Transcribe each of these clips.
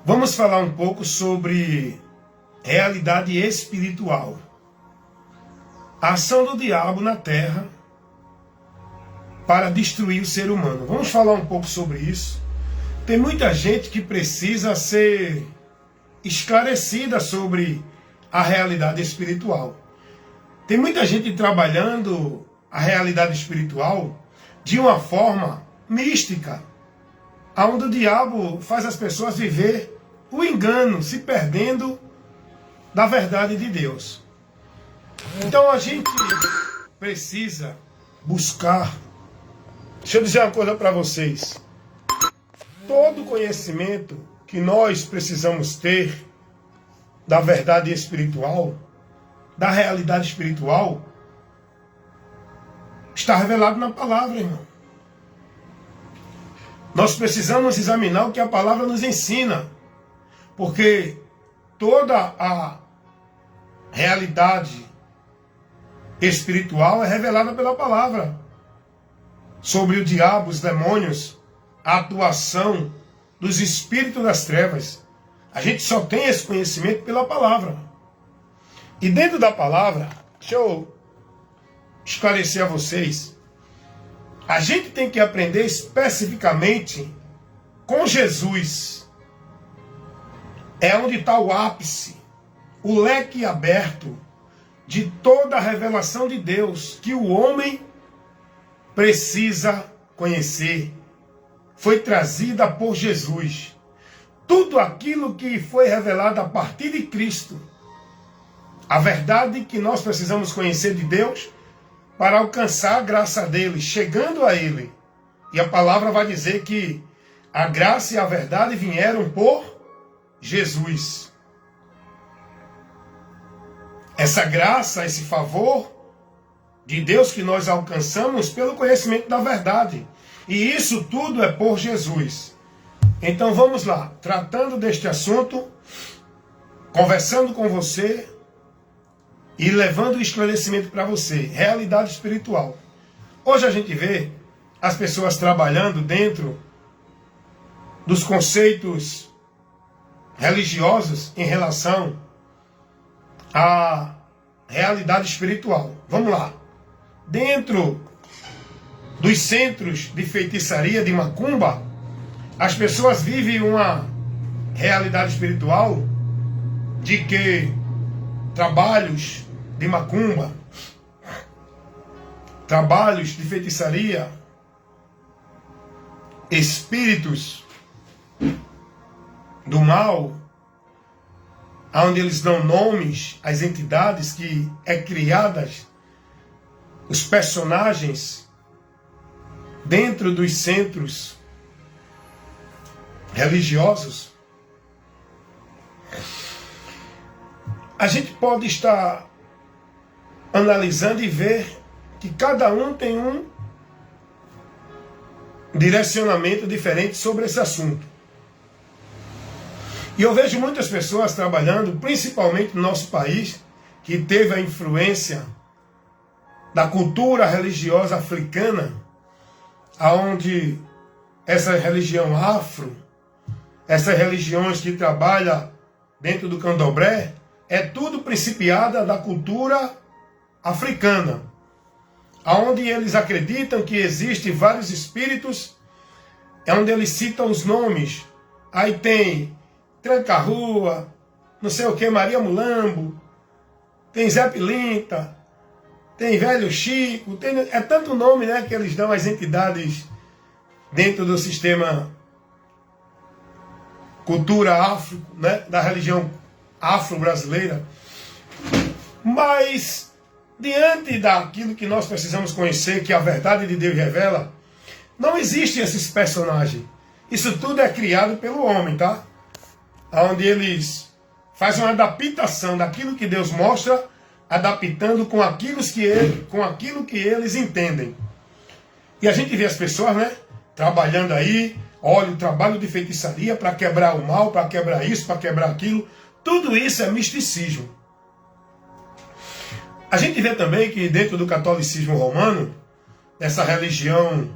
Vamos falar um pouco sobre realidade espiritual. A ação do diabo na terra para destruir o ser humano. Vamos falar um pouco sobre isso. Tem muita gente que precisa ser esclarecida sobre a realidade espiritual. Tem muita gente trabalhando a realidade espiritual de uma forma mística, onde o diabo faz as pessoas viver o engano, se perdendo da verdade de Deus. Então a gente precisa buscar. Deixa eu dizer uma coisa para vocês. Todo conhecimento que nós precisamos ter da verdade espiritual, da realidade espiritual, está revelado na palavra, irmão. Nós precisamos examinar o que a palavra nos ensina, porque toda a realidade espiritual é revelada pela palavra. Sobre o diabo, os demônios, a atuação dos espíritos das trevas. A gente só tem esse conhecimento pela palavra. E dentro da palavra, deixa eu esclarecer a vocês, a gente tem que aprender especificamente com Jesus. É onde está o ápice, o leque aberto de toda a revelação de Deus que o homem precisa conhecer. Foi trazida por Jesus. Tudo aquilo que foi revelado a partir de Cristo. A verdade que nós precisamos conhecer de Deus para alcançar a graça dele, chegando a ele. E a palavra vai dizer que a graça e a verdade vieram por Jesus. Essa graça, esse favor de Deus que nós alcançamos pelo conhecimento da verdade. E isso tudo é por Jesus. Então vamos lá, tratando deste assunto, conversando com você e levando esclarecimento para você. Realidade espiritual. Hoje a gente vê as pessoas trabalhando dentro dos conceitos religiosos em relação à realidade espiritual. Vamos lá. Dentro dos centros de feitiçaria, de macumba, as pessoas vivem uma realidade espiritual de que trabalhos de macumba, trabalhos de feitiçaria, espíritos do mal, onde eles dão nomes às entidades que é criadas, os personagens dentro dos centros religiosos. A gente pode estar analisando e ver que cada um tem um direcionamento diferente sobre esse assunto. E eu vejo muitas pessoas trabalhando, principalmente no nosso país, que teve a influência da cultura religiosa africana, aonde essa religião afro, essas religiões que trabalham dentro do candomblé, é tudo principiada da cultura africana, aonde eles acreditam que existem vários espíritos, é onde eles citam os nomes. Aí tem Tranca-Rua, não sei o que, Maria Mulambo, tem Zé Pilinta, tem Velho Chico, é tanto nome, né, que eles dão às entidades dentro do sistema cultura afro, né, da religião afro-brasileira. Mas, diante daquilo que nós precisamos conhecer, que a verdade de Deus revela, não existem esses personagens. Isso tudo é criado pelo homem, tá? Onde eles fazem uma adaptação daquilo que Deus mostra, adaptando com aquilo que eles entendem. E a gente vê as pessoas, né, trabalhando aí, olha, o trabalho de feitiçaria para quebrar o mal, para quebrar isso, para quebrar aquilo. Tudo isso é misticismo. A gente vê também que dentro do catolicismo romano, essa religião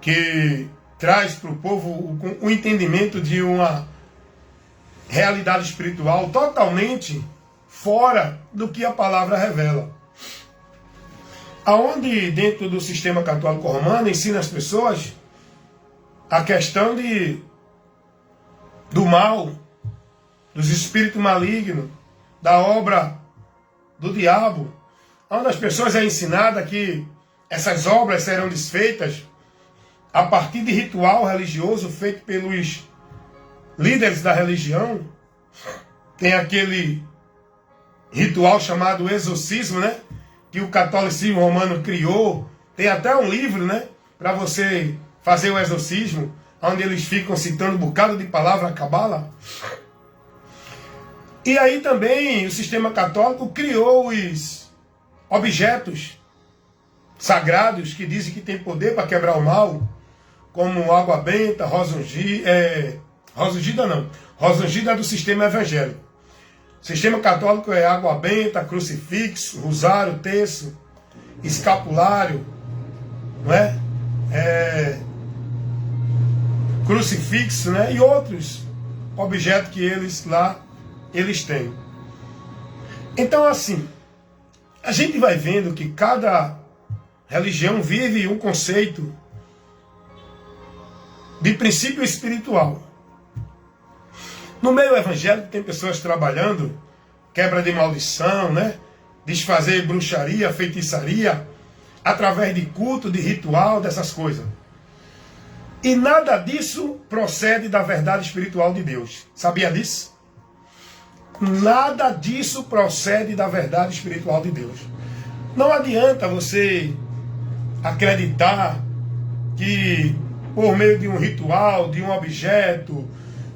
que traz para o povo o entendimento de uma realidade espiritual totalmente fora do que a palavra revela. Aonde dentro do sistema católico romano ensina as pessoas a questão do mal, dos espíritos malignos, da obra do diabo, onde as pessoas é ensinada que essas obras serão desfeitas a partir de ritual religioso feito pelos líderes da religião. Tem aquele ritual chamado exorcismo, né? Que o catolicismo romano criou. Tem até um livro, né? Para você fazer o exorcismo, onde eles ficam citando um bocado de palavra cabala. E aí também o sistema católico criou os objetos sagrados que dizem que tem poder para quebrar o mal, como água benta, rosa ungida é do sistema evangélico. O sistema católico é água benta, crucifixo, rosário, terço, escapulário, não é? Crucifixo, né? E outros objetos que eles têm. Então, assim, a gente vai vendo que cada religião vive um conceito de princípio espiritual. No meio evangélico tem pessoas trabalhando quebra de maldição, né? Desfazer bruxaria, feitiçaria, através de culto, de ritual, dessas coisas. E nada disso procede da verdade espiritual de Deus. Sabia disso? Nada disso procede da verdade espiritual de Deus. Não adianta você acreditar que por meio de um ritual, de um objeto,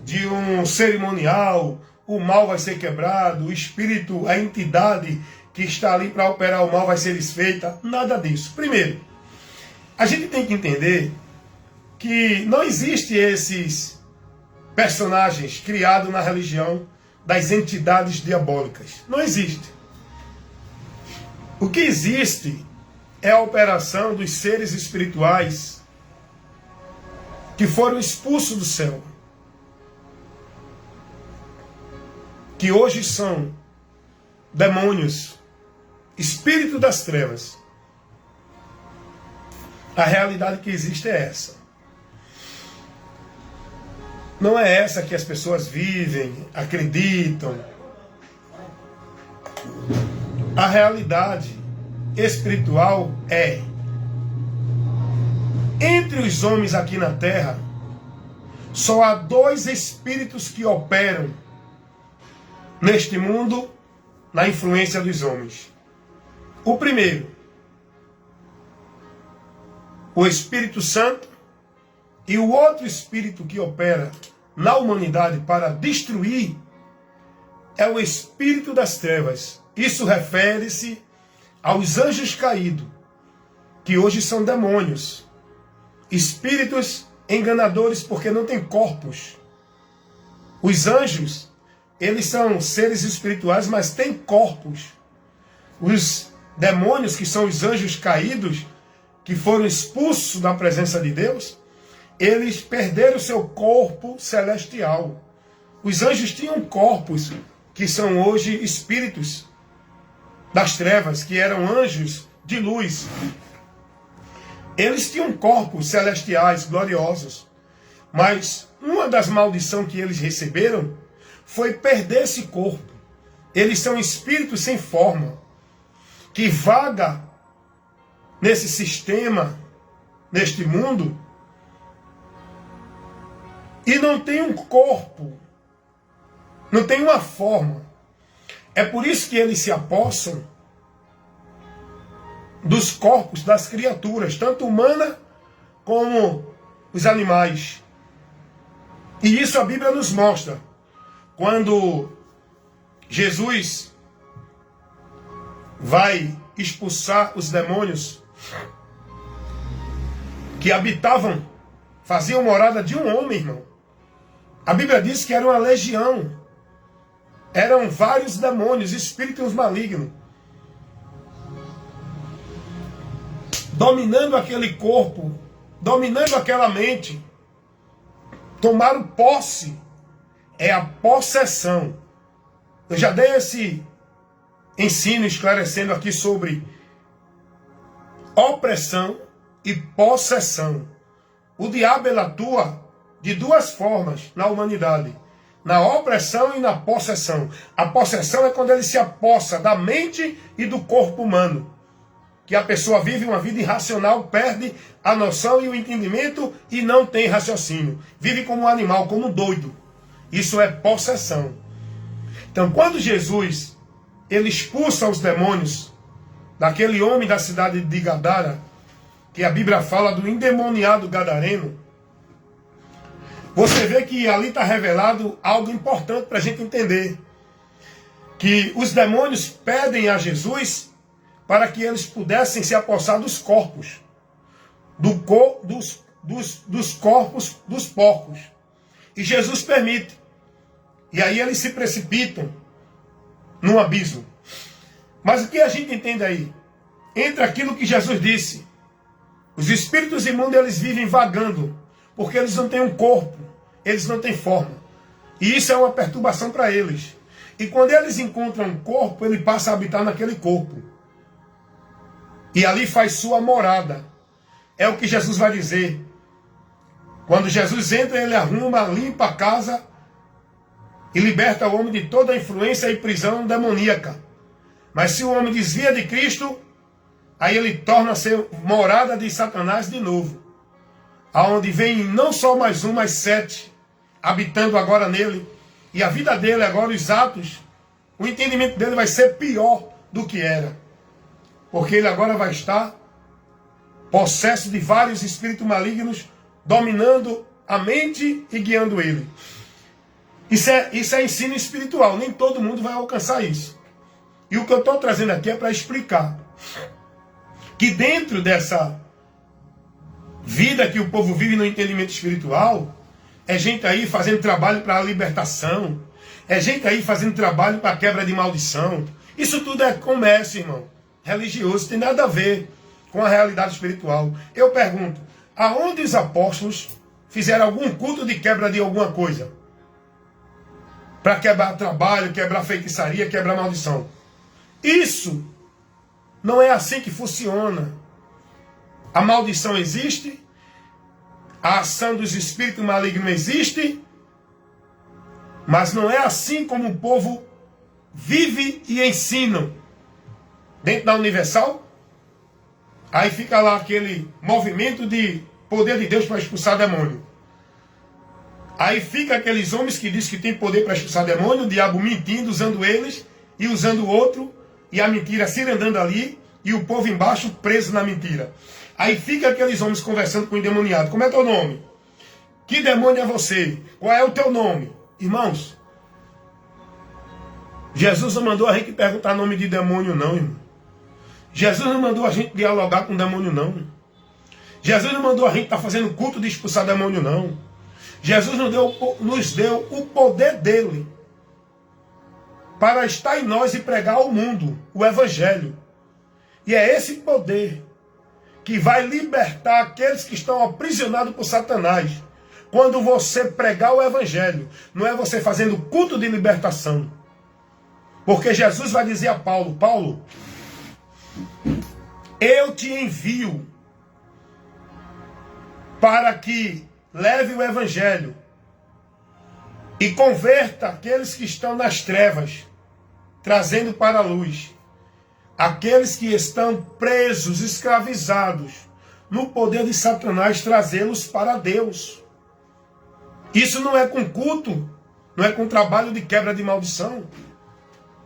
de um cerimonial, o mal vai ser quebrado, o espírito, a entidade que está ali para operar o mal vai ser desfeita. Nada disso. Primeiro, a gente tem que entender que não existem esses personagens criados na religião das entidades diabólicas. Não existe. O que existe é a operação dos seres espirituais que foram expulsos do céu, que hoje são demônios, espírito das trevas. A realidade que existe é essa. Não é essa que as pessoas vivem, acreditam. A realidade espiritual é: entre os homens aqui na terra, só há dois espíritos que operam neste mundo na influência dos homens. O primeiro, o Espírito Santo, e o outro espírito que opera na humanidade para destruir é o espírito das trevas. Isso refere-se aos anjos caídos, que hoje são demônios, espíritos enganadores porque não têm corpos. Os anjos, eles são seres espirituais, mas têm corpos. Os demônios, que são os anjos caídos, que foram expulsos da presença de Deus, eles perderam seu corpo celestial. Os anjos tinham corpos que são hoje espíritos das trevas, que eram anjos de luz. Eles tinham corpos celestiais gloriosos, mas uma das maldições que eles receberam foi perder esse corpo. Eles são espíritos sem forma, que vaga nesse sistema, neste mundo, e não tem um corpo, não tem uma forma. É por isso que eles se apossam dos corpos das criaturas, tanto humana como os animais. E isso a Bíblia nos mostra. Quando Jesus vai expulsar os demônios que habitavam, faziam morada de um homem, irmão. A Bíblia diz que era uma legião. Eram vários demônios, espíritos malignos, dominando aquele corpo, dominando aquela mente. Tomaram posse é a possessão. Eu já dei esse ensino esclarecendo aqui sobre opressão e possessão. O diabo ele atua de duas formas na humanidade: na opressão e na possessão. A possessão é quando ele se apossa da mente e do corpo humano, que a pessoa vive uma vida irracional, perde a noção e o entendimento e não tem raciocínio. Vive como um animal, como um doido. Isso é possessão. Então, quando Jesus ele expulsa os demônios daquele homem da cidade de Gadara, que a Bíblia fala do endemoniado gadareno, você vê que ali está revelado algo importante para a gente entender. Que os demônios pedem a Jesus para que eles pudessem se apossar dos corpos. Dos corpos dos porcos. E Jesus permite. E aí eles se precipitam num abismo. Mas o que a gente entende aí? Entre aquilo que Jesus disse. Os espíritos imundos eles vivem vagando. Porque eles não têm um corpo. Eles não têm forma. E isso é uma perturbação para eles. E quando eles encontram um corpo, ele passa a habitar naquele corpo. E ali faz sua morada. É o que Jesus vai dizer. Quando Jesus entra, ele arruma, limpa a casa e liberta o homem de toda a influência e prisão demoníaca. Mas se o homem desvia de Cristo, aí ele torna-se morada de Satanás de novo. Aonde vem não só mais um, mas 7, habitando agora nele. E a vida dele agora, os atos, o entendimento dele vai ser pior do que era. Porque ele agora vai estar possesso de vários espíritos malignos, dominando a mente e guiando ele. Isso é ensino espiritual, nem todo mundo vai alcançar isso. E o que eu estou trazendo aqui é para explicar que dentro dessa vida que o povo vive no entendimento espiritual, é gente aí fazendo trabalho para a libertação, é gente aí fazendo trabalho para a quebra de maldição. Isso tudo é comércio, irmão, religioso, tem nada a ver com a realidade espiritual. Eu pergunto, aonde os apóstolos fizeram algum culto de quebra de alguma coisa? Para quebrar trabalho, quebrar feitiçaria, quebrar maldição. Isso não é assim que funciona. A maldição existe, a ação dos espíritos malignos existe, mas não é assim como o povo vive e ensina. Dentro da Universal, aí fica lá aquele movimento de poder de Deus para expulsar demônio. Aí fica aqueles homens que dizem que tem poder para expulsar demônio, o diabo mentindo, usando eles e usando o outro, e a mentira se andando ali, e o povo embaixo preso na mentira. Aí fica aqueles homens conversando com o endemoniado. Como é teu nome? Que demônio é você? Qual é o teu nome? Irmãos, Jesus não mandou a gente perguntar nome de demônio não, irmão. Jesus não mandou a gente dialogar com demônio não. Jesus não mandou a gente estar fazendo culto de expulsar demônio não. Jesus nos deu o poder dele para estar em nós e pregar ao mundo o evangelho. E é esse poder que vai libertar aqueles que estão aprisionados por Satanás. Quando você pregar o evangelho, não é você fazendo culto de libertação. Porque Jesus vai dizer a Paulo, Paulo, eu te envio para que leve o evangelho e converta aqueles que estão nas trevas, trazendo para a luz. Aqueles que estão presos, escravizados no poder de Satanás, trazê-los para Deus. Isso não é com culto, não é com trabalho de quebra de maldição,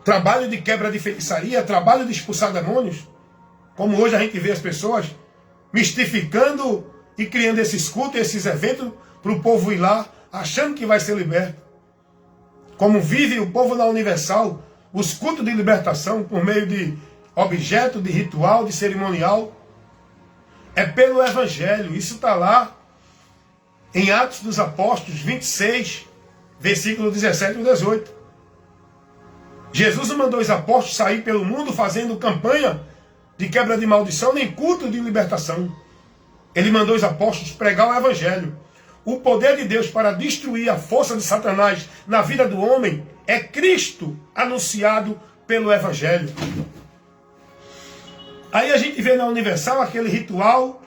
trabalho de quebra de feitiçaria, trabalho de expulsar demônios, como hoje a gente vê as pessoas mistificando e criando esses cultos, esses eventos, para o povo ir lá, achando que vai ser liberto. Como vive o povo na Universal, os cultos de libertação, por meio de objeto, de ritual, de cerimonial, é pelo Evangelho. Isso está lá em Atos dos Apóstolos 26, versículo 17 e 18. Jesus não mandou os apóstolos sair pelo mundo fazendo campanha de quebra de maldição, nem culto de libertação. Ele mandou os apóstolos pregar o Evangelho. o poder de Deus para destruir a força de Satanás na vida do homem é Cristo anunciado pelo Evangelho. Aí a gente vê na Universal aquele ritual,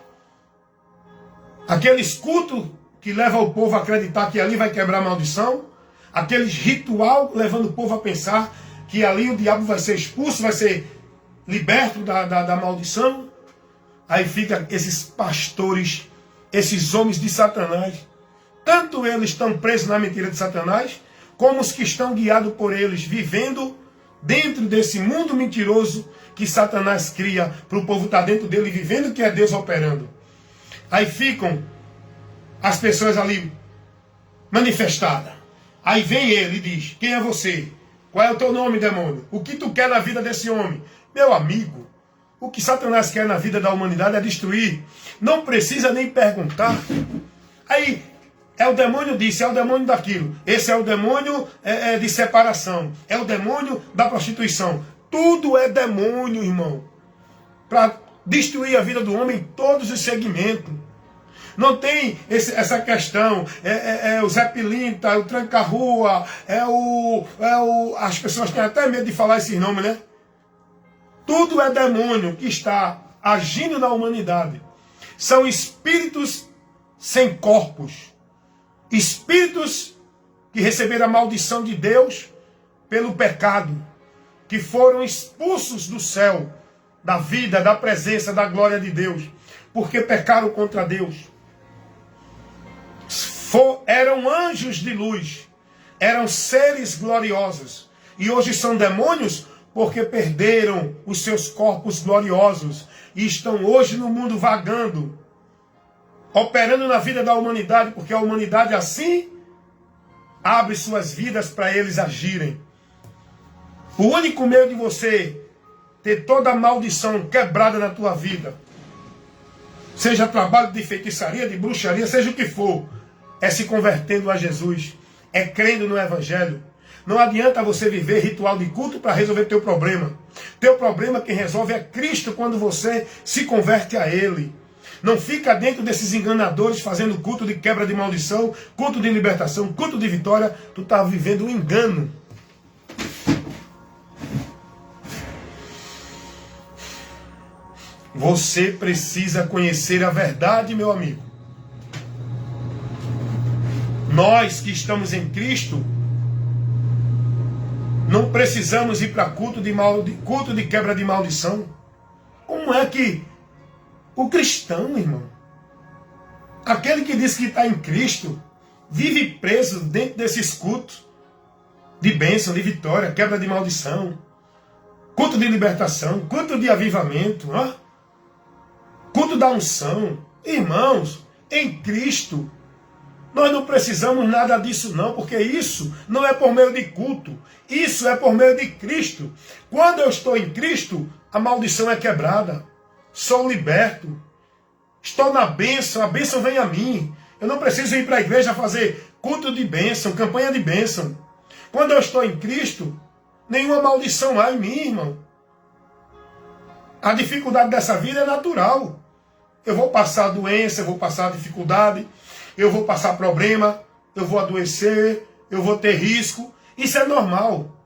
aqueles cultos que leva o povo a acreditar que ali vai quebrar a maldição, aqueles ritual levando o povo a pensar que ali o diabo vai ser expulso, vai ser liberto da maldição. Aí fica esses pastores, esses homens de Satanás. Tanto eles estão presos na mentira de Satanás, como os que estão guiados por eles, vivendo dentro desse mundo mentiroso que Satanás cria para o povo estar dentro dele, vivendo que é Deus operando. Aí ficam as pessoas ali manifestadas. Aí vem ele e diz: quem é você? Qual é o teu nome, demônio? O que tu quer na vida desse homem? Meu amigo, o que Satanás quer na vida da humanidade é destruir. Não precisa nem perguntar. Aí, é o demônio disso, é o demônio daquilo. Esse é o demônio de separação. É o demônio da prostituição. Tudo é demônio, irmão. Para destruir a vida do homem em todos os segmentos. Não tem essa questão, o Zé Pilinta, o Tranca-Rua, as pessoas têm até medo de falar esses nomes, né? Tudo é demônio que está agindo na humanidade. São espíritos sem corpos. Espíritos que receberam a maldição de Deus pelo pecado. Que foram expulsos do céu, da vida, da presença, da glória de Deus. Porque pecaram contra Deus. Eram anjos de luz. Eram seres gloriosos. E hoje são demônios porque perderam os seus corpos gloriosos. E estão hoje no mundo vagando. Operando na vida da humanidade. Porque a humanidade assim abre suas vidas para eles agirem. O único meio de você ter toda a maldição quebrada na tua vida, seja trabalho de feitiçaria, de bruxaria, seja o que for, é se convertendo a Jesus, é crendo no Evangelho. Não adianta você viver ritual de culto para resolver teu problema. Teu problema quem resolve é Cristo quando você se converte a Ele. Não fica dentro desses enganadores fazendo culto de quebra de maldição, culto de libertação, culto de vitória. Tu está vivendo um engano. Você precisa conhecer a verdade, meu amigo. Nós que estamos em Cristo, não precisamos ir para culto de quebra de maldição. Como é que o cristão, irmão, aquele que diz que está em Cristo, vive preso dentro desses cultos de bênção, de vitória, quebra de maldição, culto de libertação, culto de avivamento, ó, culto da unção. Irmãos, em Cristo, nós não precisamos nada disso não, porque isso não é por meio de culto, isso é por meio de Cristo. Quando eu estou em Cristo, a maldição é quebrada, sou liberto, estou na bênção, a bênção vem a mim. Eu não preciso ir para a igreja fazer culto de bênção, campanha de bênção. Quando eu estou em Cristo, nenhuma maldição há em mim, irmão. A dificuldade dessa vida é natural. Eu vou passar doença, eu vou passar dificuldade, eu vou passar problema, eu vou adoecer, eu vou ter risco. Isso é normal.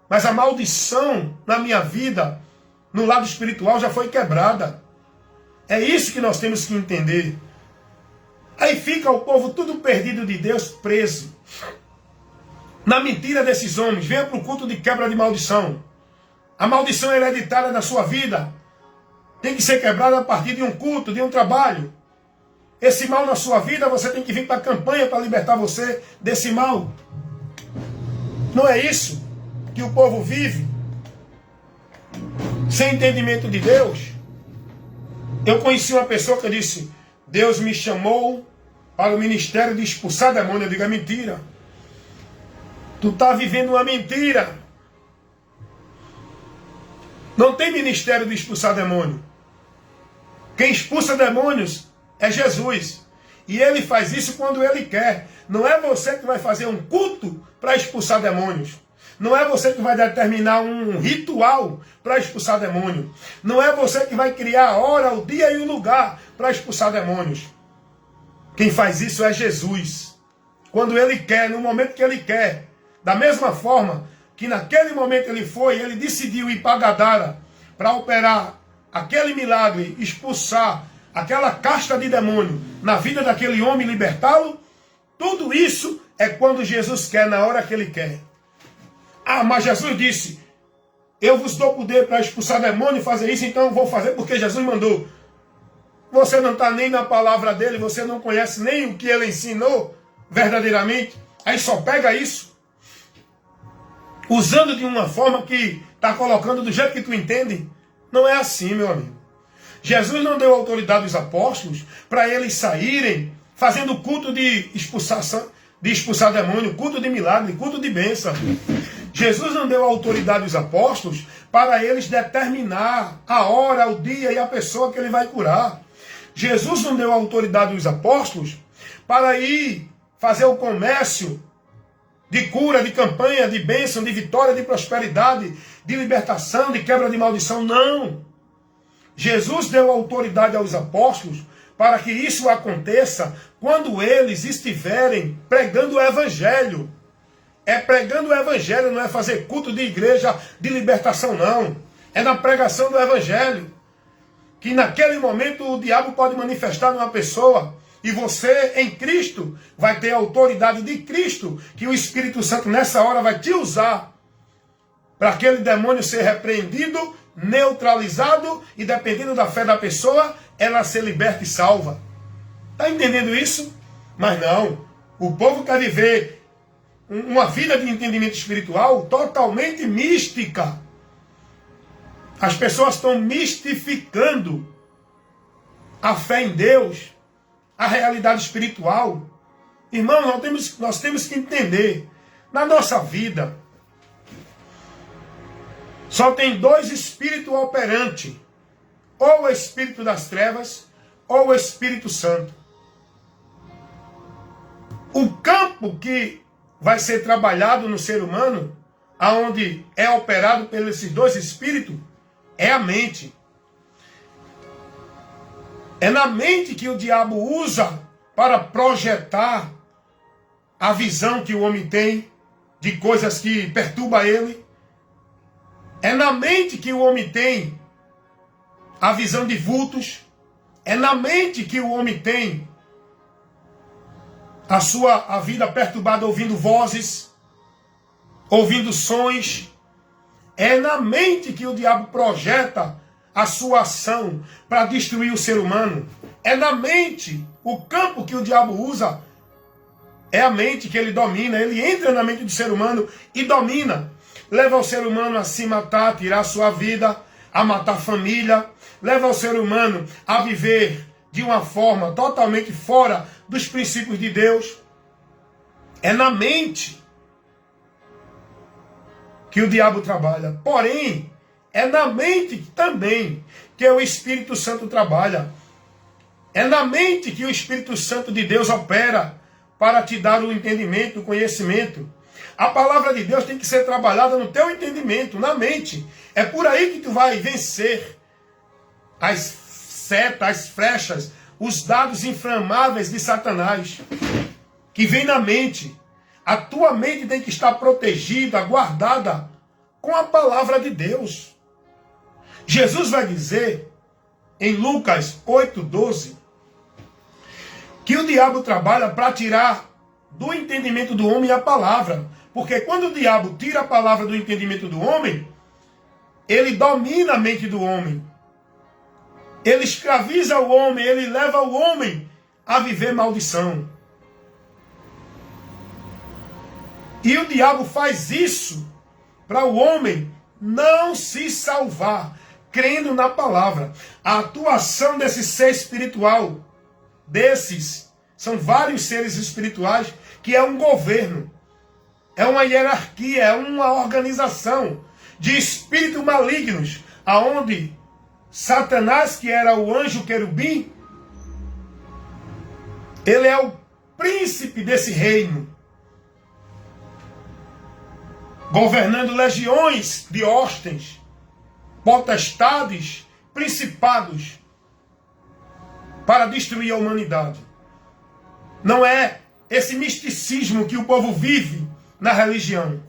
Mas a maldição na minha vida, no lado espiritual, já foi quebrada. É isso que nós temos que entender. Aí fica o povo tudo perdido de Deus, preso na mentira desses homens. Venha para o culto de quebra de maldição. A maldição hereditária da sua vida tem que ser quebrada a partir de um culto, de um trabalho. Esse mal na sua vida, você tem que vir para a campanha para libertar você desse mal. Não é isso que o povo vive? Sem entendimento de Deus. Eu conheci uma pessoa que disse: Deus me chamou para o ministério de expulsar demônio. Eu digo: é mentira. Tu está vivendo uma mentira. Não tem ministério de expulsar demônio. Quem expulsa demônios é Jesus. E ele faz isso quando ele quer. Não é você que vai fazer um culto para expulsar demônios. Não é você que vai determinar um ritual para expulsar demônio. Não é você que vai criar a hora, o dia e o lugar para expulsar demônios. Quem faz isso é Jesus. Quando ele quer, no momento que ele quer. Da mesma forma que naquele momento ele decidiu ir para Gadara para operar aquele milagre, expulsar aquela casta de demônio na vida daquele homem, libertá-lo. Tudo isso é quando Jesus quer, na hora que ele quer. Ah, mas Jesus disse, eu vos dou poder para expulsar demônio e fazer isso, então eu vou fazer porque Jesus mandou. Você não está nem na palavra dele, você não conhece nem o que ele ensinou verdadeiramente. Aí só pega isso, usando de uma forma que está colocando do jeito que tu entende. Não é assim, meu amigo. Jesus não deu autoridade aos apóstolos para eles saírem fazendo culto de expulsar demônio, culto de milagre, culto de bênção. Jesus não deu autoridade aos apóstolos para eles determinar a hora, o dia e a pessoa que ele vai curar. Jesus não deu autoridade aos apóstolos para ir fazer o comércio de cura, de campanha, de bênção, de vitória, de prosperidade, de libertação, de quebra de maldição. Não. Jesus deu autoridade aos apóstolos para que isso aconteça quando eles estiverem pregando o evangelho. É pregando o evangelho, não é fazer culto de igreja de libertação, não. É na pregação do evangelho. Que naquele momento o diabo pode manifestar numa pessoa. E você, em Cristo, vai ter a autoridade de Cristo. Que o Espírito Santo nessa hora vai te usar. Para aquele demônio ser repreendido, neutralizado. E dependendo da fé da pessoa, ela ser liberta e salva. Está entendendo isso? Mas não. O povo quer viver uma vida de entendimento espiritual totalmente mística. As pessoas estão mistificando a fé em Deus, a realidade espiritual. Irmão, nós temos que entender, na nossa vida, só tem dois espíritos operantes, ou o espírito das trevas, ou o Espírito Santo. O campo que vai ser trabalhado no ser humano, aonde é operado pelos esses dois espíritos, é a mente. É na mente que o diabo usa para projetar a visão que o homem tem de coisas que perturbam ele. É na mente que o homem tem a visão de vultos. É na mente que o homem tem a vida perturbada ouvindo vozes, ouvindo sons. É na mente que o diabo projeta a sua ação para destruir o ser humano. É na mente. O campo que o diabo usa é a mente que ele domina. Ele entra na mente do ser humano e domina. Leva o ser humano a se matar, a tirar a sua vida, a matar a família. Leva o ser humano a viver de uma forma totalmente fora dos princípios de Deus. É na mente que o diabo trabalha. Porém, é na mente também que o Espírito Santo trabalha. É na mente que o Espírito Santo de Deus opera para te dar o entendimento, o conhecimento. A palavra de Deus tem que ser trabalhada no teu entendimento, na mente. É por aí que tu vai vencer as setas, as flechas, os dados inflamáveis de Satanás, que vem na mente. A tua mente tem que estar protegida, guardada com a palavra de Deus. Jesus vai dizer em Lucas 8:12 que o diabo trabalha para tirar do entendimento do homem a palavra. Porque quando o diabo tira a palavra do entendimento do homem, ele domina a mente do homem. Ele escraviza o homem, ele leva o homem a viver maldição. E o diabo faz isso para o homem não se salvar, crendo na palavra. A atuação desse ser espiritual, são vários seres espirituais, que é um governo, é uma hierarquia, é uma organização de espíritos malignos, aonde Satanás, que era o anjo querubim, ele é o príncipe desse reino, governando legiões de hostes, potestades, principados, para destruir a humanidade. Não é esse misticismo que o povo vive na religião.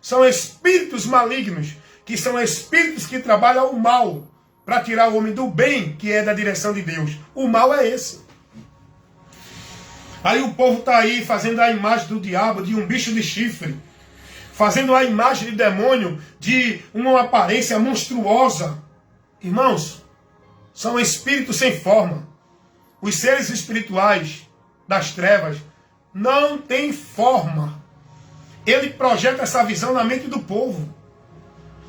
São espíritos malignos, que são espíritos que trabalham o mal para tirar o homem do bem, que é da direção de Deus. O mal é esse. Aí o povo está aí fazendo a imagem do diabo, de um bicho de chifre, fazendo a imagem de demônio, de uma aparência monstruosa. Irmãos, são espíritos sem forma. Os seres espirituais das trevas não têm forma. Ele projeta essa visão na mente do povo.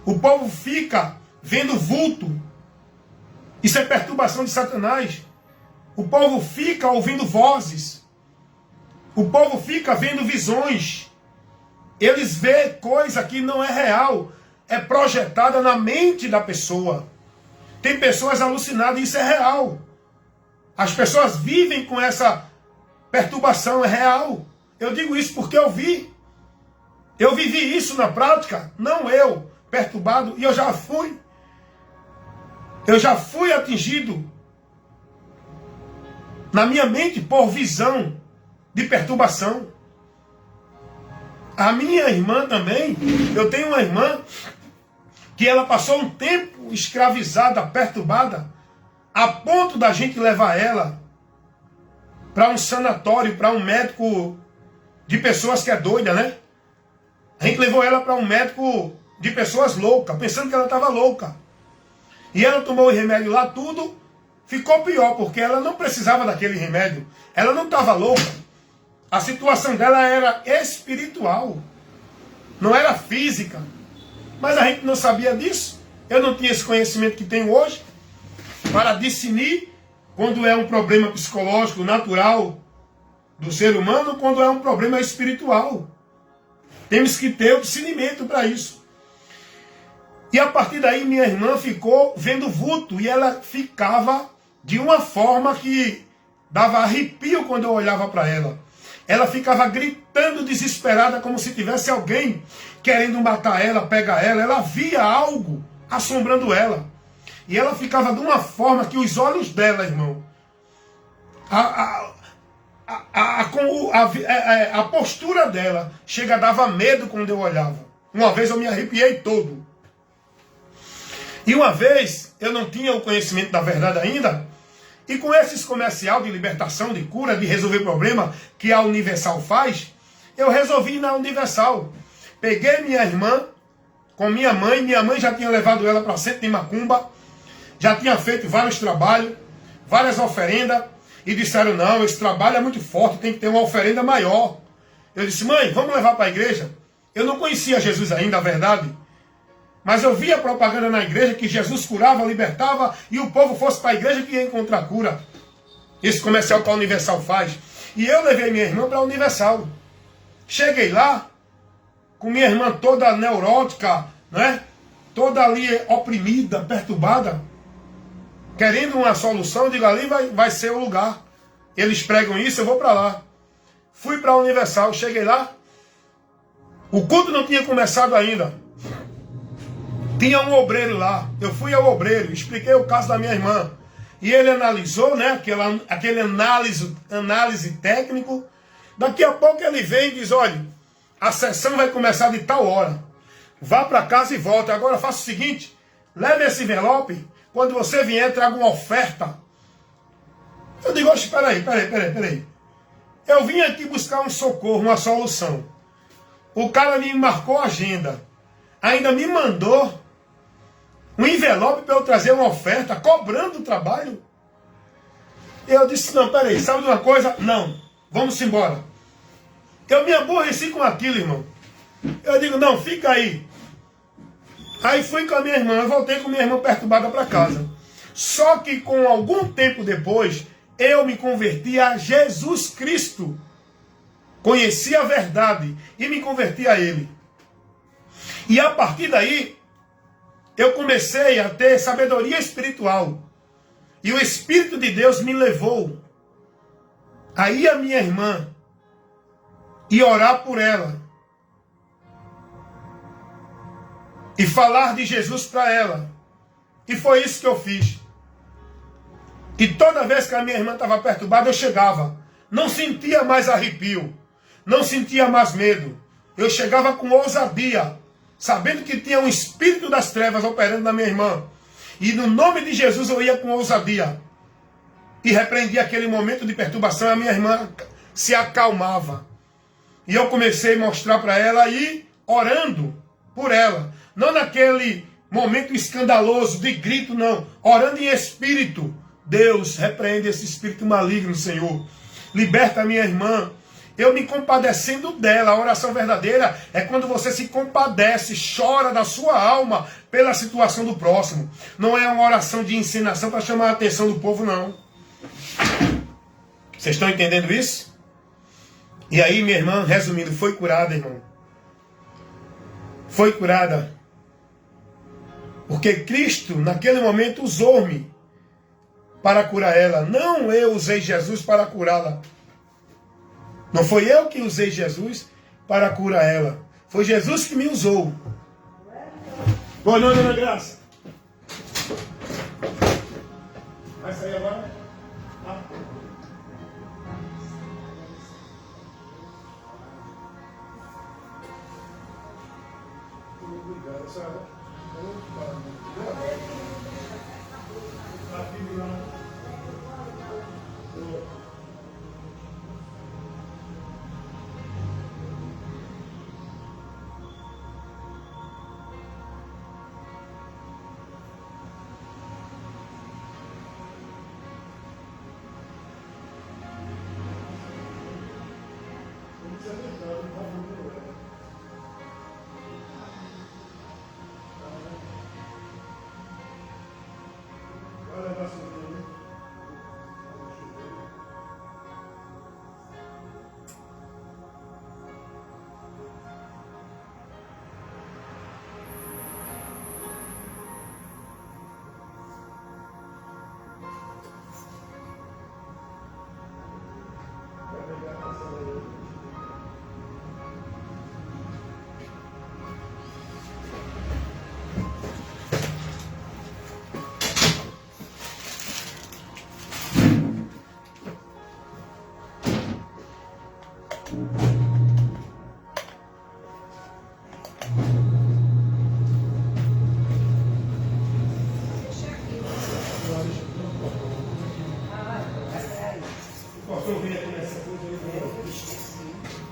O povo fica vendo vulto. Isso é perturbação de Satanás. O povo fica ouvindo vozes. O povo fica vendo visões. Eles veem coisa que não é real. É projetada na mente da pessoa. Tem pessoas alucinadas e isso é real. As pessoas vivem com essa perturbação, é real. Eu digo isso porque eu vi. Eu vivi isso na prática, não eu, perturbado, e eu já fui. Eu já fui atingido na minha mente por visão de perturbação. A minha irmã também, eu tenho uma irmã que ela passou um tempo escravizada, perturbada, a ponto da gente levar ela para um sanatório, para um médico de pessoas que é doida, né? A gente levou ela para um médico de pessoas loucas, pensando que ela estava louca. E ela tomou o remédio lá, tudo ficou pior, porque ela não precisava daquele remédio. Ela não estava louca. A situação dela era espiritual, não era física. Mas a gente não sabia disso. Eu não tinha esse conhecimento que tenho hoje para discernir quando é um problema psicológico natural do ser humano, quando é um problema espiritual. Temos que ter o discernimento para isso. E a partir daí minha irmã ficou vendo vulto. E ela ficava de uma forma que dava arrepio quando eu olhava para ela. Ela ficava gritando desesperada, como se tivesse alguém querendo matar ela, pegar ela. Ela via algo assombrando ela. E ela ficava de uma forma que os olhos dela, irmão, a postura dela dava medo quando eu olhava. Uma vez eu me arrepiei todo. E uma vez eu não tinha o conhecimento da verdade ainda. E com esses comercial de libertação, de cura, de resolver problema que a Universal faz, eu resolvi ir na Universal. Peguei minha irmã com minha mãe já tinha levado ela para centro de macumba, já tinha feito vários trabalhos, várias oferendas. E disseram, não, esse trabalho é muito forte, tem que ter uma oferenda maior. Eu disse, mãe, vamos levar para a igreja. Eu não conhecia Jesus ainda, a verdade. Mas eu via propaganda na igreja que Jesus curava, libertava, e o povo fosse para a igreja que ia encontrar cura. Esse comercial que a Universal faz. E eu levei minha irmã para a Universal. Cheguei lá, com minha irmã toda neurótica, né? Toda ali oprimida, perturbada, querendo uma solução. Eu digo, ali vai ser o lugar. Eles pregam isso, eu vou para lá. Fui para a Universal, cheguei lá. O culto não tinha começado ainda. Tinha um obreiro lá. Eu fui ao obreiro, expliquei o caso da minha irmã. E ele analisou, né? Aquele análise técnico. Daqui a pouco ele vem e diz, olha, a sessão vai começar de tal hora. Vá para casa e volte. Agora faça o seguinte, leve esse envelope. Quando você vier, traga uma oferta. Eu digo, oxe, peraí. Eu vim aqui buscar um socorro, uma solução. O cara me marcou a agenda. Ainda me mandou um envelope para eu trazer uma oferta, cobrando o trabalho. Eu disse, não, peraí, sabe de uma coisa? Não, vamos embora. Eu me aborreci com aquilo, irmão. Eu digo, não, fica aí. Aí fui com a minha irmã, eu voltei com minha irmã perturbada para casa. Só que com algum tempo depois, eu me converti a Jesus Cristo. Conheci a verdade e me converti a Ele. E a partir daí, eu comecei a ter sabedoria espiritual. E o Espírito de Deus me levou a ir à minha irmã e orar por ela. E falar de Jesus para ela. E foi isso que eu fiz. E toda vez que a minha irmã estava perturbada, eu chegava. não sentia mais arrepio, não sentia mais medo. Eu chegava com ousadia, sabendo que tinha um espírito das trevas operando na minha irmã. E no nome de Jesus eu ia com ousadia. E repreendia aquele momento de perturbação, a minha irmã se acalmava. E eu comecei a mostrar para ela e orando por ela. Não naquele momento escandaloso de grito, não. Orando em espírito. Deus, repreende esse espírito maligno, Senhor. Liberta a minha irmã. Eu me compadecendo dela. A oração verdadeira é quando você se compadece, chora da sua alma pela situação do próximo. Não é uma oração de encenação para chamar a atenção do povo, não. Vocês estão entendendo isso? E aí, minha irmã, resumindo, foi curada, irmão. Foi curada. Porque Cristo, naquele momento, usou-me para curar ela. Não eu usei Jesus para curá-la. Não foi eu que usei Jesus para curar ela. Foi Jesus que me usou. Boa noite, Dona Graça. Vai sair agora? Ah. Obrigado, senhora.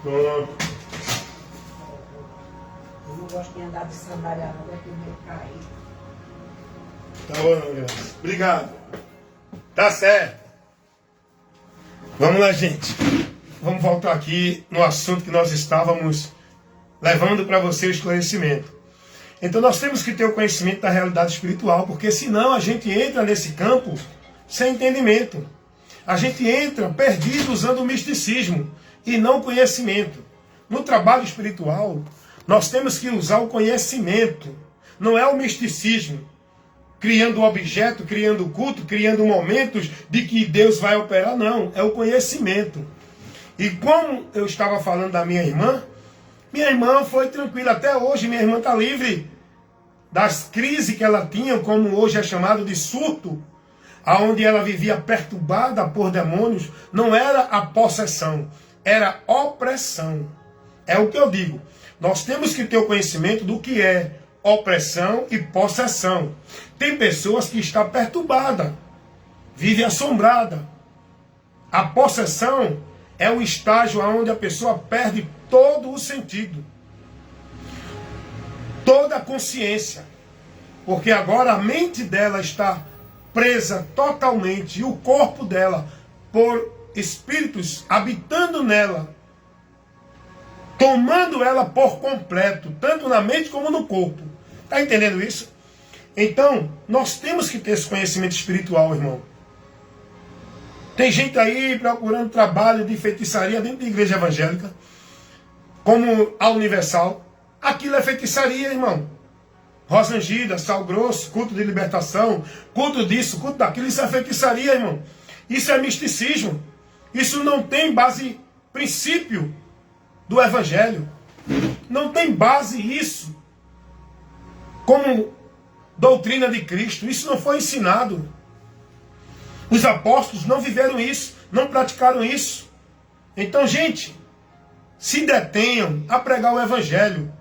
Eu não gosto de andar de sandália, não, é que eu cair. Tá bom, graças. Obrigado. Tá certo. Vamos lá, gente. Vamos voltar aqui no assunto que nós estávamos levando para você o esclarecimento. Então nós temos que ter o conhecimento da realidade espiritual, porque senão a gente entra nesse campo sem entendimento. A gente entra perdido usando o misticismo e não o conhecimento. No trabalho espiritual, nós temos que usar o conhecimento. Não é o misticismo, criando objeto, criando culto, criando momentos de que Deus vai operar, não. É o conhecimento. E como eu estava falando da minha irmã foi tranquila. Até hoje minha irmã está livre das crises que ela tinha, como hoje é chamado de surto, aonde ela vivia perturbada por demônios. Não era a possessão, era opressão. É o que eu digo. Nós temos que ter o conhecimento do que é opressão e possessão. Tem pessoas que estão perturbadas, vivem assombrada. A possessão é um estágio onde a pessoa perde todo o sentido, toda a consciência, porque agora a mente dela está presa totalmente, e o corpo dela por espíritos habitando nela, tomando ela por completo, tanto na mente como no corpo. Está entendendo isso? Então, nós temos que ter esse conhecimento espiritual, irmão. Tem gente aí procurando trabalho de feitiçaria dentro da igreja evangélica, como a Universal. Aquilo é feitiçaria, irmão. Rosangida, Sal Grosso, culto de libertação, culto disso, culto daquilo, isso é feitiçaria, irmão. Isso é misticismo. Isso não tem base, princípio do Evangelho. Não tem base isso como doutrina de Cristo. Isso não foi ensinado. Os apóstolos não viveram isso, não praticaram isso. Então, gente, se detenham a pregar o evangelho.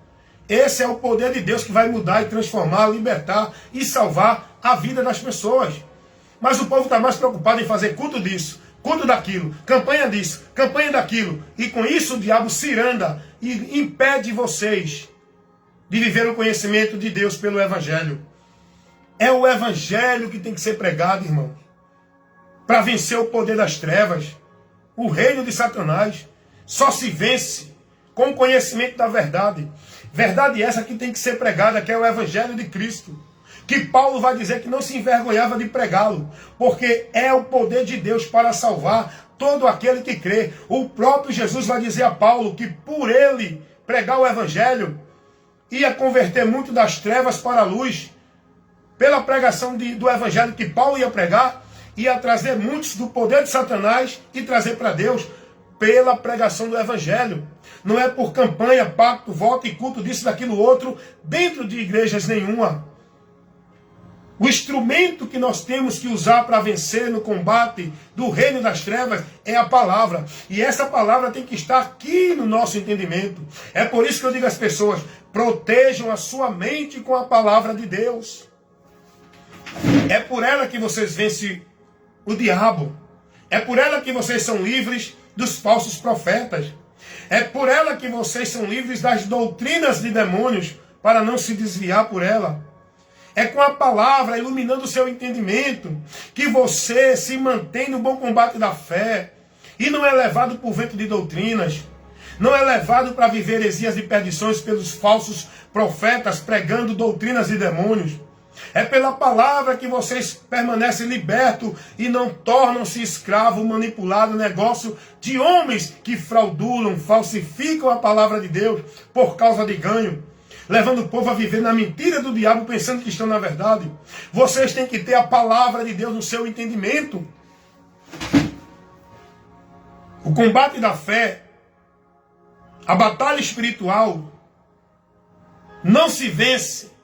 Esse é o poder de Deus que vai mudar e transformar, libertar e salvar a vida das pessoas. Mas o povo está mais preocupado em fazer culto disso, culto daquilo, campanha disso, campanha daquilo. E com isso o diabo ciranda e impede vocês de viver o conhecimento de Deus pelo evangelho. É o evangelho que tem que ser pregado, irmão, para vencer o poder das trevas. O reino de Satanás só se vence com o conhecimento da verdade. Verdade essa que tem que ser pregada, que é o evangelho de Cristo. Que Paulo vai dizer que não se envergonhava de pregá-lo, porque é o poder de Deus para salvar todo aquele que crê. O próprio Jesus vai dizer a Paulo que por ele pregar o evangelho ia converter muito das trevas para a luz. Pela pregação do evangelho que Paulo ia pregar, ia trazer muitos do poder de Satanás e trazer para Deus pela pregação do evangelho. Não é por campanha, pacto, voto e culto disso, daquilo, outro, dentro de igrejas nenhuma. O instrumento que nós temos que usar para vencer no combate do reino das trevas é a palavra. E essa palavra tem que estar aqui no nosso entendimento. É por isso que eu digo às pessoas, protejam a sua mente com a palavra de Deus. É por ela que vocês vencem o diabo. É por ela que vocês são livres dos falsos profetas. É por ela que vocês são livres das doutrinas de demônios, para não se desviar por ela. É com a palavra, iluminando o seu entendimento, que você se mantém no bom combate da fé. E não é levado por vento de doutrinas. Não é levado para viver heresias e perdições pelos falsos profetas, pregando doutrinas de demônios. É pela palavra que vocês permanecem libertos e não tornam-se escravos, manipulados, negócio de homens que fraudulam, falsificam a palavra de Deus por causa de ganho, levando o povo a viver na mentira do diabo, pensando que estão na verdade. Vocês têm que ter a palavra de Deus no seu entendimento. O combate da fé, a batalha espiritual, não se vence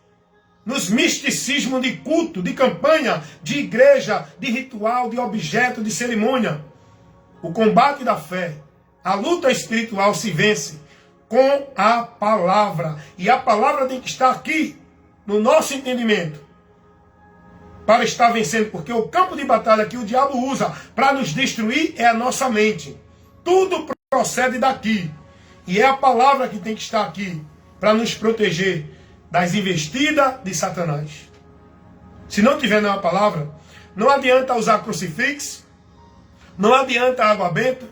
nos misticismos de culto, de campanha, de igreja, de ritual, de objeto, de cerimônia. O combate da fé, a luta espiritual se vence com a palavra. E a palavra tem que estar aqui, no nosso entendimento, para estar vencendo. Porque o campo de batalha que o diabo usa para nos destruir é a nossa mente. Tudo procede daqui. E é a palavra que tem que estar aqui, para nos proteger das investidas de Satanás. Se não tiver nenhuma palavra, não adianta usar crucifixo, não adianta água benta,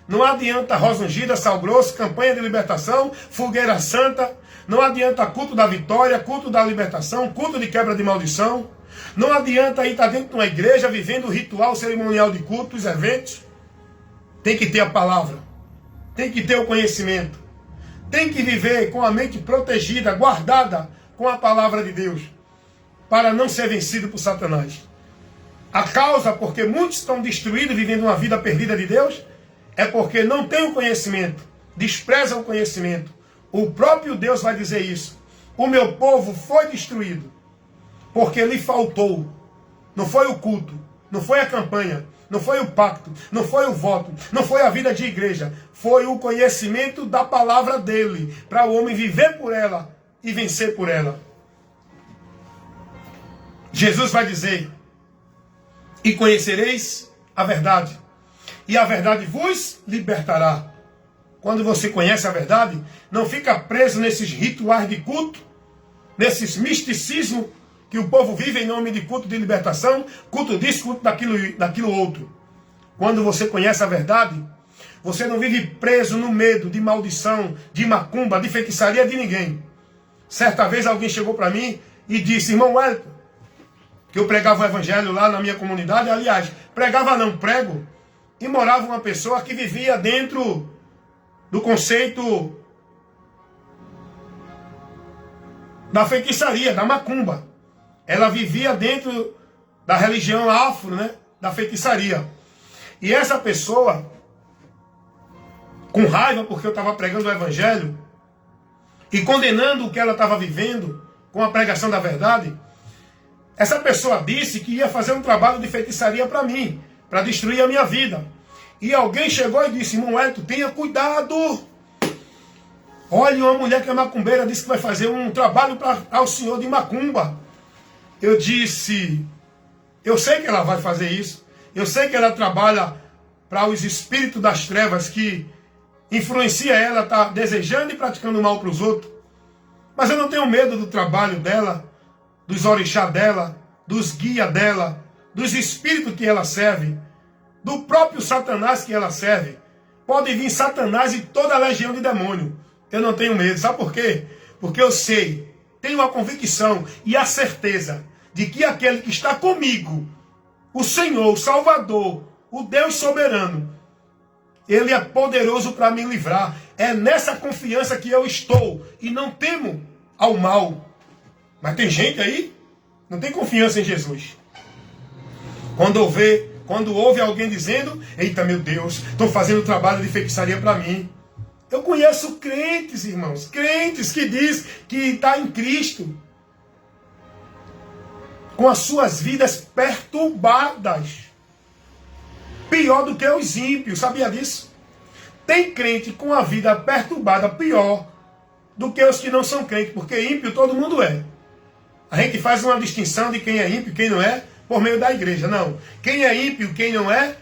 não adianta rosa ungida, sal grosso, campanha de libertação, fogueira santa, não adianta culto da vitória, culto da libertação, culto de quebra de maldição, não adianta ir estar dentro de uma igreja vivendo o ritual cerimonial de cultos, eventos. Tem que ter a palavra, tem que ter o conhecimento. Tem que viver com a mente protegida, guardada com a palavra de Deus, para não ser vencido por Satanás. A causa porque muitos estão destruídos, vivendo uma vida perdida de Deus, é porque não têm o conhecimento, desprezam o conhecimento. O próprio Deus vai dizer isso. O meu povo foi destruído, porque lhe faltou. Não foi o culto, não foi a campanha, não foi o pacto, não foi o voto, não foi a vida de igreja. Foi o conhecimento da palavra dele, para o homem viver por ela e vencer por ela. Jesus vai dizer, e conhecereis a verdade, e a verdade vos libertará. Quando você conhece a verdade, não fica preso nesses rituais de culto, nesses misticismos que o povo vive em nome de culto de libertação, culto disso, culto daquilo outro. Quando você conhece a verdade, você não vive preso no medo de maldição, de macumba, de feitiçaria de ninguém. Certa vez alguém chegou para mim e disse, irmão Wellington, que eu pregava o evangelho lá na minha comunidade, aliás, pregava não, prego, e morava uma pessoa que vivia dentro do conceito da feitiçaria, da macumba. Ela vivia dentro da religião afro, né? Da feitiçaria. E essa pessoa, com raiva porque eu estava pregando o evangelho e condenando o que ela estava vivendo com a pregação da verdade, essa pessoa disse que ia fazer um trabalho de feitiçaria para mim, para destruir a minha vida. E alguém chegou e disse: irmão Hélio, tenha cuidado. Olha, uma mulher que é macumbeira disse que vai fazer um trabalho para o senhor de macumba. Eu disse: eu sei que ela vai fazer isso. Eu sei que ela trabalha para os espíritos das trevas que influencia ela, está desejando e praticando mal para os outros. Mas eu não tenho medo do trabalho dela, dos orixá dela, dos guias dela, dos espíritos que ela serve, do próprio Satanás que ela serve. Pode vir Satanás e toda a legião de demônio. Eu não tenho medo. Sabe por quê? Porque eu sei, tenho a convicção e a certeza de que aquele que está comigo, o Senhor, o Salvador, o Deus soberano, Ele é poderoso para me livrar. É nessa confiança que eu estou e não temo ao mal. Mas tem gente aí, não tem confiança em Jesus. Quando ouve alguém dizendo: eita meu Deus, estão fazendo trabalho de feitiçaria para mim. Eu conheço crentes, irmãos, crentes que diz que está em Cristo, com as suas vidas perturbadas. Pior do que os ímpios, sabia disso? Tem crente com a vida perturbada pior do que os que não são crentes, porque ímpio todo mundo é. A gente faz uma distinção de quem é ímpio e quem não é por meio da igreja. Não. Quem é ímpio, quem não é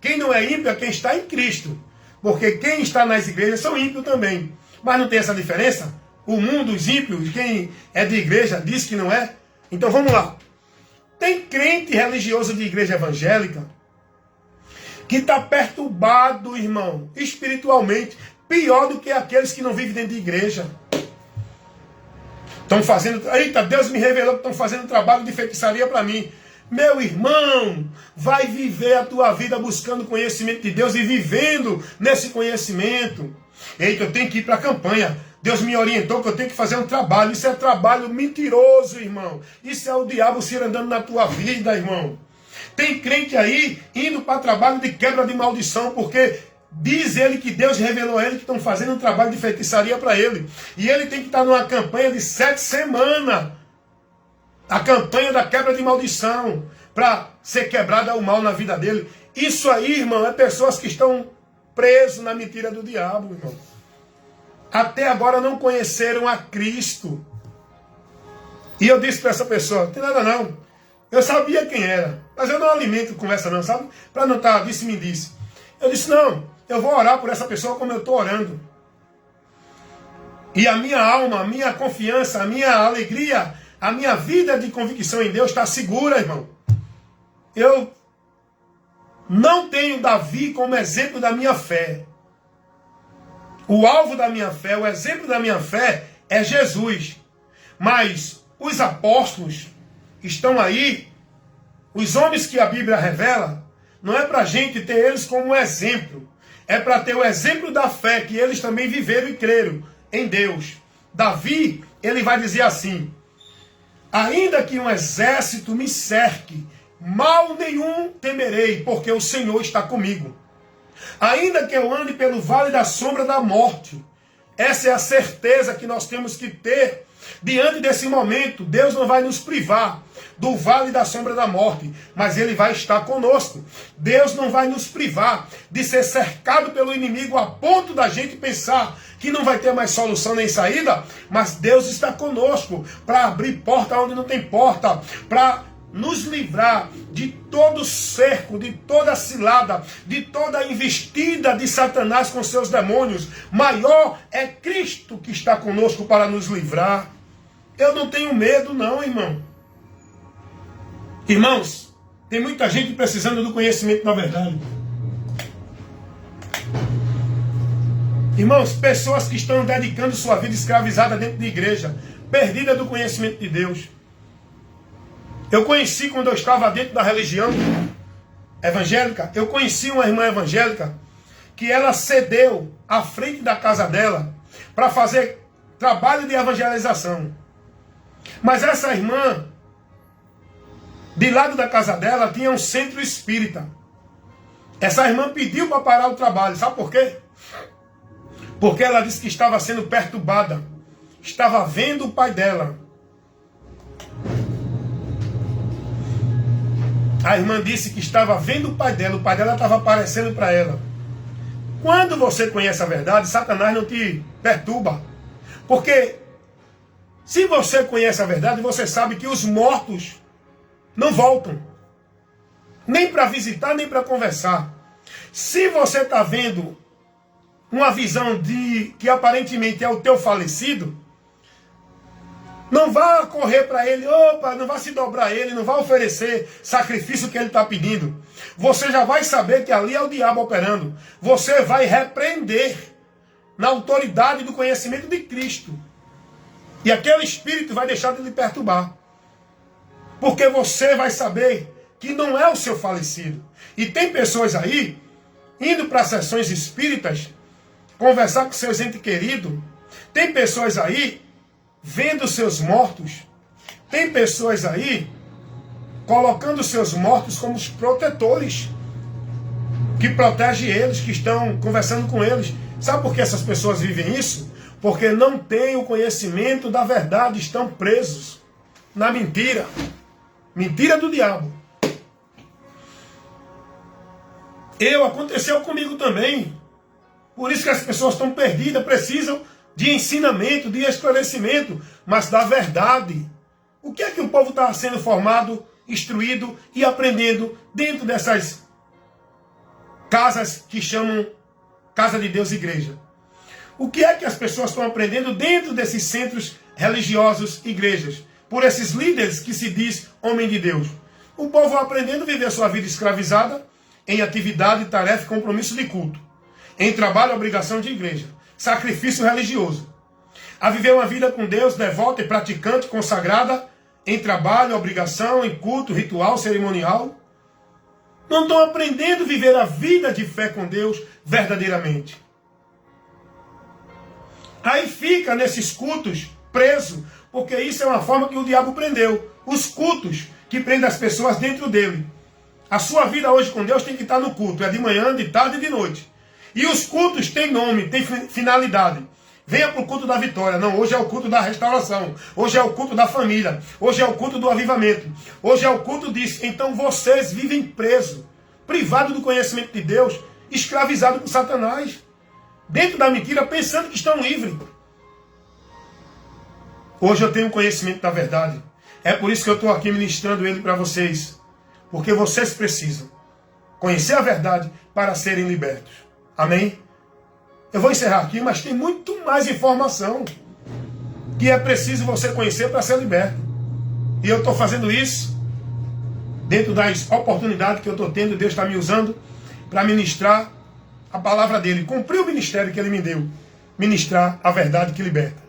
ímpio é quem está em Cristo. Porque quem está nas igrejas são ímpios também. Mas não tem essa diferença? O mundo, os ímpios, quem é de igreja diz que não é? Então vamos lá. Tem crente religioso de igreja evangélica que está perturbado, irmão, espiritualmente, pior do que aqueles que não vivem dentro de igreja. Estão fazendo... Eita, Deus me revelou que estão fazendo trabalho de feitiçaria para mim. Meu irmão, vai viver a tua vida buscando conhecimento de Deus e vivendo nesse conhecimento. Eita, eu tenho que ir para a campanha. Deus me orientou que eu tenho que fazer um trabalho. Isso é trabalho mentiroso, irmão. Isso é o diabo se andando na tua vida, irmão. Tem crente aí indo para trabalho de quebra de maldição, porque diz ele que Deus revelou a ele que estão fazendo um trabalho de feitiçaria para ele. E ele tem que estar numa campanha de 7 semanas. A campanha da quebra de maldição, para ser quebrada o mal na vida dele. Isso aí, irmão, é pessoas que estão presos na mentira do diabo, irmão. Até agora não conheceram a Cristo. E eu disse para essa pessoa: não tem nada não. Eu sabia quem era, mas eu não alimento conversa não, sabe? Para não estar disse-me-disse. Eu disse: não, eu vou orar por essa pessoa como eu estou orando. E a minha alma, a minha confiança, a minha alegria, a minha vida de convicção em Deus está segura, irmão. Eu não tenho Davi como exemplo da minha fé. O alvo da minha fé, o exemplo da minha fé é Jesus. Mas os apóstolos estão aí, os homens que a Bíblia revela, não é para a gente ter eles como exemplo. É para ter o exemplo da fé que eles também viveram e creram em Deus. Davi, ele vai dizer assim: ainda que um exército me cerque, mal nenhum temerei, porque o Senhor está comigo. Ainda que eu ande pelo vale da sombra da morte, essa é a certeza que nós temos que ter diante desse momento. Deus não vai nos privar do vale da sombra da morte, mas Ele vai estar conosco. Deus não vai nos privar de ser cercado pelo inimigo a ponto da gente pensar que não vai ter mais solução nem saída, mas Deus está conosco para abrir porta onde não tem porta, para nos livrar de todo cerco, de toda cilada, de toda investida de Satanás com seus demônios. Maior é Cristo que está conosco para nos livrar. Eu não tenho medo não, irmão. Irmãos, tem muita gente precisando do conhecimento da verdade. Irmãos, pessoas que estão dedicando sua vida escravizada dentro de igreja, perdida do conhecimento de Deus. Eu conheci, quando eu estava dentro da religião evangélica, eu conheci uma irmã evangélica que ela cedeu à frente da casa dela para fazer trabalho de evangelização. Mas essa irmã, de lado da casa dela, tinha um centro espírita. Essa irmã pediu para parar o trabalho. Sabe por quê? Porque ela disse que estava sendo perturbada. Estava vendo o pai dela. A irmã disse que estava vendo o pai dela estava aparecendo para ela. Quando você conhece a verdade, Satanás não te perturba. Porque se você conhece a verdade, você sabe que os mortos não voltam. Nem para visitar, nem para conversar. Se você está vendo uma visão de que aparentemente é o teu falecido, não vá correr para ele, opa, não vá se dobrar a ele, não vá oferecer sacrifício que ele está pedindo. Você já vai saber que ali é o diabo operando. Você vai repreender na autoridade do conhecimento de Cristo. E aquele espírito vai deixar de lhe perturbar. Porque você vai saber que não é o seu falecido. E tem pessoas aí, indo para sessões espíritas, conversar com seus entes queridos. Tem pessoas aí, vendo seus mortos. Tem pessoas aí, colocando seus mortos como os protetores, que protegem eles, que estão conversando com eles. Sabe por que essas pessoas vivem isso? Porque não têm o conhecimento da verdade, estão presos na mentira. Mentira do diabo. Aconteceu comigo também. Por isso que as pessoas estão perdidas, precisam de ensinamento, de esclarecimento, mas da verdade. O que é que o povo está sendo formado, instruído e aprendendo dentro dessas casas que chamam Casa de Deus Igreja? O que é que as pessoas estão aprendendo dentro desses centros religiosos, igrejas? Por esses líderes que se diz homem de Deus. O povo aprendendo a viver sua vida escravizada em atividade, tarefa e compromisso de culto. Em trabalho, obrigação de igreja. Sacrifício religioso. A viver uma vida com Deus, devota e praticante, consagrada, em trabalho, obrigação, em culto, ritual, cerimonial. Não estão aprendendo a viver a vida de fé com Deus verdadeiramente. Aí fica nesses cultos preso, porque isso é uma forma que o diabo prendeu. Os cultos que prendem as pessoas dentro dele. A sua vida hoje com Deus tem que estar no culto. É de manhã, de tarde e de noite. E os cultos têm nome, têm finalidade. Venha para o culto da vitória. Não, hoje é o culto da restauração. Hoje é o culto da família. Hoje é o culto do avivamento. Hoje é o culto disso. Então vocês vivem presos, privados do conhecimento de Deus, escravizados por Satanás. Dentro da mentira, pensando que estão livres. Hoje eu tenho conhecimento da verdade. É por isso que eu estou aqui ministrando ele para vocês. Porque vocês precisam conhecer a verdade para serem libertos. Amém? Eu vou encerrar aqui, mas tem muito mais informação que é preciso você conhecer para ser liberto. E eu estou fazendo isso dentro das oportunidades que eu estou tendo. Deus está me usando para ministrar a palavra dele. Cumprir o ministério que ele me deu. Ministrar a verdade que liberta.